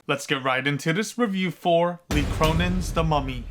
Let's get right into this review for Lee Cronin's The Mummy.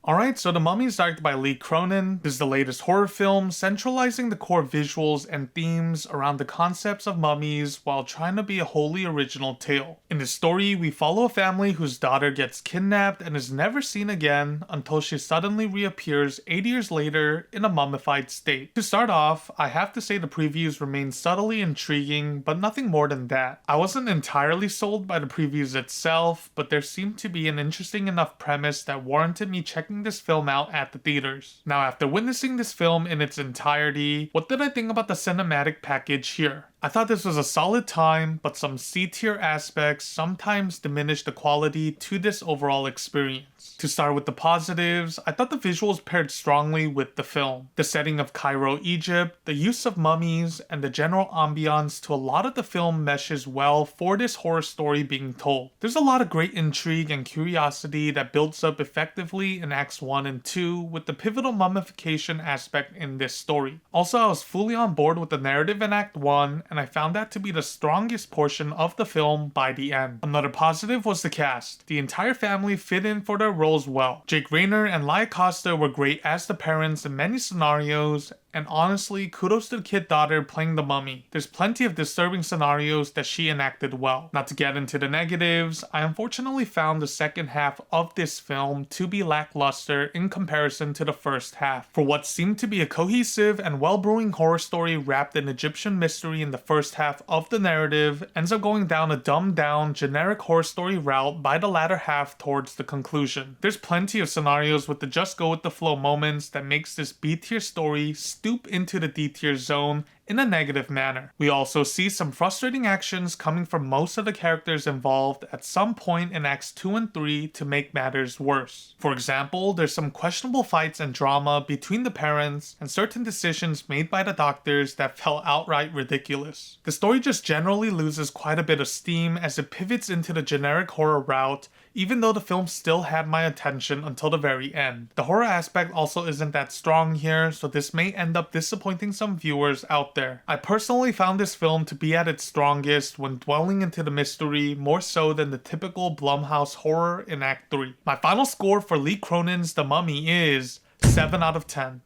Alright, so The Mummy is directed by Lee Cronin. This is the latest horror film, centralizing the core visuals and themes around the concepts of mummies while trying to be a wholly original tale. In this story, we follow a family whose daughter gets kidnapped and is never seen again until she suddenly reappears 80 years later in a mummified state. To start off, I have to say the previews remain subtly intriguing, but nothing more than that. I wasn't entirely sold by the previews itself, but there seemed to be an interesting enough premise that warranted me checking this film out at the theaters. Now, after witnessing this film in its entirety, what did I think about the cinematic package here? I thought this was a solid time, but some C-tier aspects sometimes diminish the quality to this overall experience. To start with the positives, I thought the visuals paired strongly with the film. The setting of Cairo, Egypt, the use of mummies, and the general ambiance to a lot of the film meshes well for this horror story being told. There's a lot of great intrigue and curiosity that builds up effectively in Acts 1 and 2 with the pivotal mummification aspect in this story. Also, I was fully on board with the narrative in Act 1, and I found that to be the strongest portion of the film by the end. Another positive was the cast. The entire family fit in for their roles well. Jake Rayner and Lia Costa were great as the parents in many scenarios, and honestly, kudos to the kid daughter playing the mummy. There's plenty of disturbing scenarios that she enacted well. Not to get into the negatives, I unfortunately found the second half of this film to be lackluster in comparison to the first half. For what seemed to be a cohesive and well-brewing horror story wrapped in Egyptian mystery in the first half of the narrative, ends up going down a dumbed-down, generic horror story route by the latter half towards the conclusion. There's plenty of scenarios with the just go with the flow moments that makes this B-tier story stoop into the D-tier zone in a negative manner. We also see some frustrating actions coming from most of the characters involved at some point in Acts 2 and 3 to make matters worse. For example, there's some questionable fights and drama between the parents and certain decisions made by the doctors that felt outright ridiculous. The story just generally loses quite a bit of steam as it pivots into the generic horror route, even though the film still had my attention until the very end. The horror aspect also isn't that strong here, so this may end up disappointing some viewers out there. I personally found this film to be at its strongest when dwelling into the mystery more so than the typical Blumhouse horror in Act 3. My final score for Lee Cronin's The Mummy is 7 out of 10.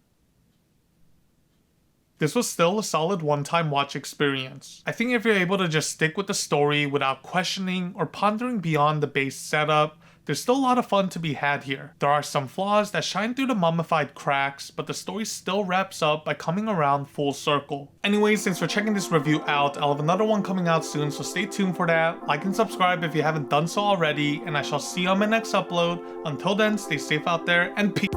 This was still a solid one-time watch experience. I think if you're able to just stick with the story without questioning or pondering beyond the base setup, there's still a lot of fun to be had here. There are some flaws that shine through the mummified cracks, but the story still wraps up by coming around full circle. Anyways, thanks for checking this review out. I'll have another one coming out soon, so stay tuned for that. Like and subscribe if you haven't done so already, and I shall see you on my next upload. Until then, stay safe out there, and peace.